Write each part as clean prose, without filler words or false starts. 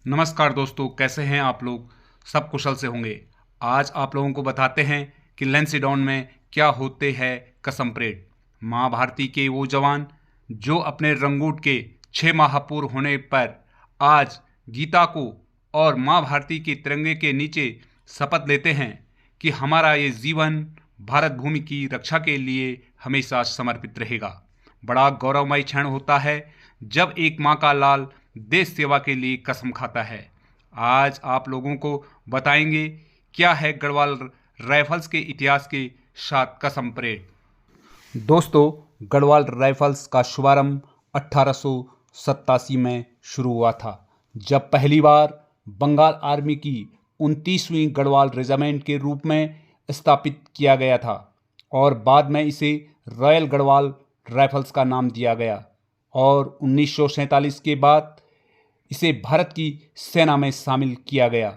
नमस्कार दोस्तों, कैसे हैं आप लोग। सब कुशल से होंगे। आज आप लोगों को बताते हैं कि लैंसिडॉन में क्या होते हैं कसम परेड। माँ भारती के वो जवान जो अपने रंगूट के 6 माह पूर्ण होने पर आज गीता को और माँ भारती के तिरंगे के नीचे शपथ लेते हैं कि हमारा ये जीवन भारत भूमि की रक्षा के लिए हमेशा समर्पित रहेगा। बड़ा गौरवमय क्षण होता है जब एक माँ का लाल देश सेवा के लिए कसम खाता है। आज आप लोगों को बताएंगे क्या है गढ़वाल राइफल्स के इतिहास के साथ कसम परेड। दोस्तों, गढ़वाल राइफल्स का शुभारंभ 1887 में शुरू हुआ था, जब पहली बार बंगाल आर्मी की 29वीं गढ़वाल रेजिमेंट के रूप में स्थापित किया गया था और बाद में इसे रॉयल गढ़वाल राइफल्स का नाम दिया गया और 1947 के बाद इसे भारत की सेना में शामिल किया गया।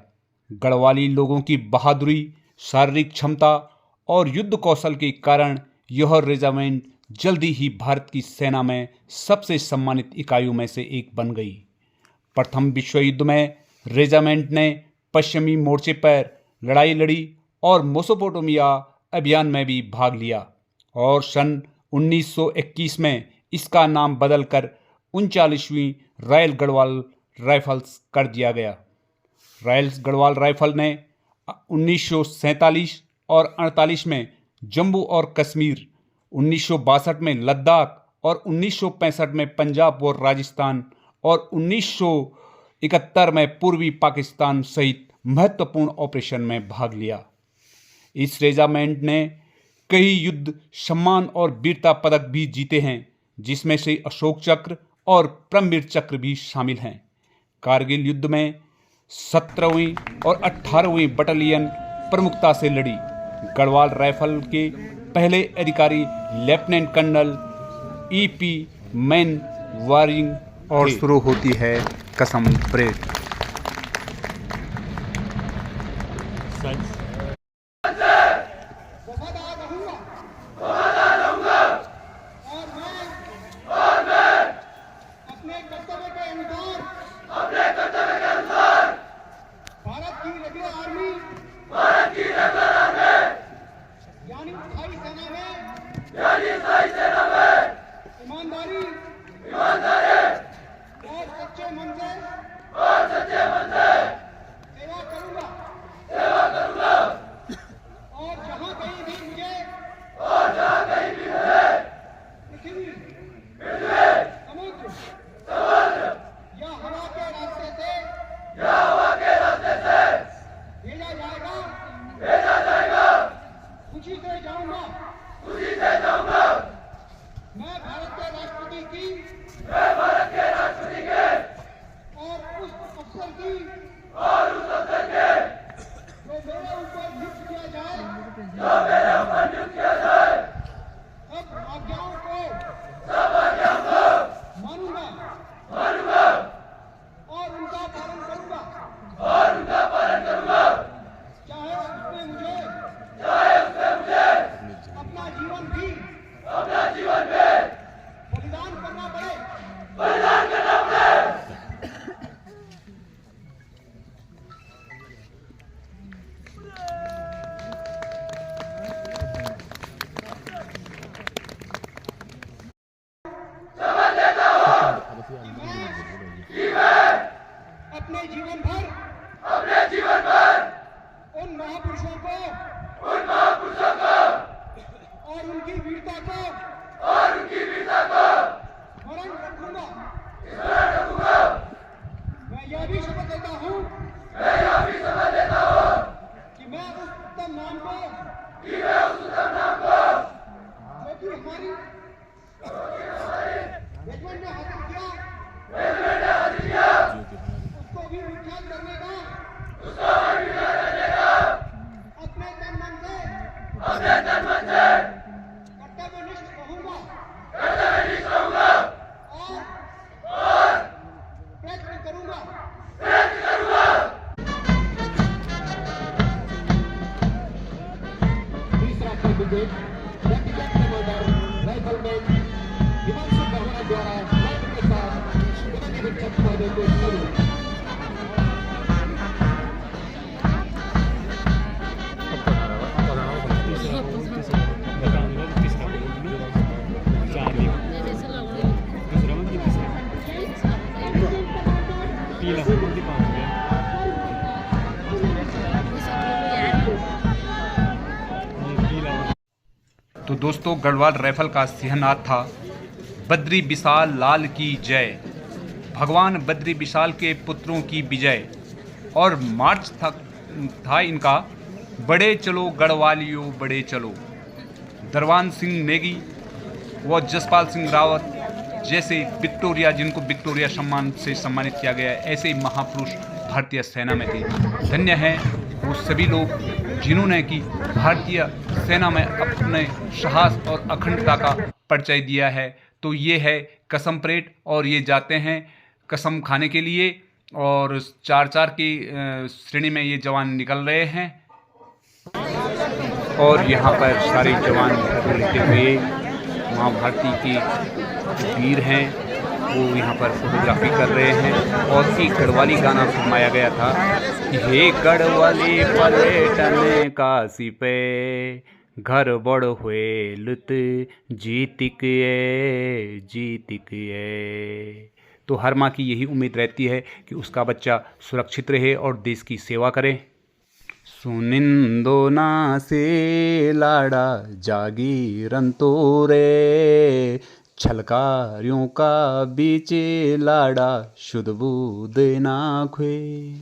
गढ़वाली लोगों की बहादुरी, शारीरिक क्षमता और युद्ध कौशल के कारण यह रेजिमेंट जल्दी ही भारत की सेना में सबसे सम्मानित इकाइयों में से एक बन गई। प्रथम विश्व युद्ध में रेजिमेंट ने पश्चिमी मोर्चे पर लड़ाई लड़ी और मेसोपोटामिया अभियान में भी भाग लिया और सन 1921 में इसका नाम बदलकर 39वीं रॉयल गढ़वाल राइफल्स कर दिया गया। रॉयल गढ़वाल राइफल ने 1947 और 48 में जम्मू और कश्मीर, 1962 में लद्दाख और 1965 में पंजाब और राजस्थान और 1971 में पूर्वी पाकिस्तान सहित महत्वपूर्ण ऑपरेशन में भाग लिया। इस रेजिमेंट ने कई युद्ध सम्मान और वीरता पदक भी जीते हैं, जिसमें से अशोक चक्र और परमवीर चक्र भी शामिल हैं। कारगिल युद्ध में 17वीं और 18वीं बटालियन प्रमुखता से लड़ी। गढ़वाल राइफल के पहले अधिकारी lieutenant colonel E.P. Man Warring और शुरू होती है कसम परेड। स्थायी सेना में ईमानदारी और सच्चे मन से सेवा करूंगा और जहां कहीं भी मुझे पृथ्वी समुद्र या हवा के रास्ते से भेजा जाएगा खुशी से जाऊंगा। मैं भारत के राष्ट्रपति की और उस अफसर की जो मेरे ऊपर नियुक्त किया जाए सब आज्ञाओं को मानूंगा और उनका पालन करूंगा, चाहे उसमें मुझे अपना जीवन भी बलिदान करना पड़े। अपने जीवन भर उन महापुरुषों को और उनकी वीरता को स्मरण रखूंगा। मैं यह भी शपथ लेता हूं कि मैं उस उत्तम नाम को जो कि हमारी रेजिमेंट ने हासिल किया उसको भी विख्यात करने का अपने तन मन से कर्तव्यनिष्ठ रहूंगा और प्रयत्न करूंगा तो दोस्तों, गढ़वाल राइफल का सिंहनाद था बद्री विशाल लाल की जय, भगवान बद्री विशाल के पुत्रों की विजय। और मार्च था इनका बड़े चलो गढ़वालियों बड़े चलो। दरबान सिंह नेगी व जसपाल सिंह रावत जैसे विक्टोरिया, जिनको विक्टोरिया सम्मान से सम्मानित किया गया है, ऐसे ही महापुरुष भारतीय सेना में थे। धन्य है वो सभी लोग जिन्होंने कि भारतीय सेना में अपने साहस और अखंडता का परिचय दिया है। तो ये है कसम परेड, और ये जाते हैं कसम खाने के लिए, और 4-4 की श्रेणी में ये जवान निकल रहे हैं। और यहाँ पर सारे जवान लेते हुए माँ भारती के वीर हैं वो यहाँ पर फोटोग्राफी कर रहे हैं। और एक गढ़वाली गाना फरमाया गया था कि हे गढ़वाली पलटन काशी पे, घर बड़ हुए लुत जीतिक ये। तो हर माँ की यही उम्मीद रहती है कि उसका बच्चा सुरक्षित रहे और देश की सेवा करे। सुनिंदो ना से लाड़ा जागीरन तो रे, छलकारियों का बीच लाड़ा शुद्ध बुध ना खुए।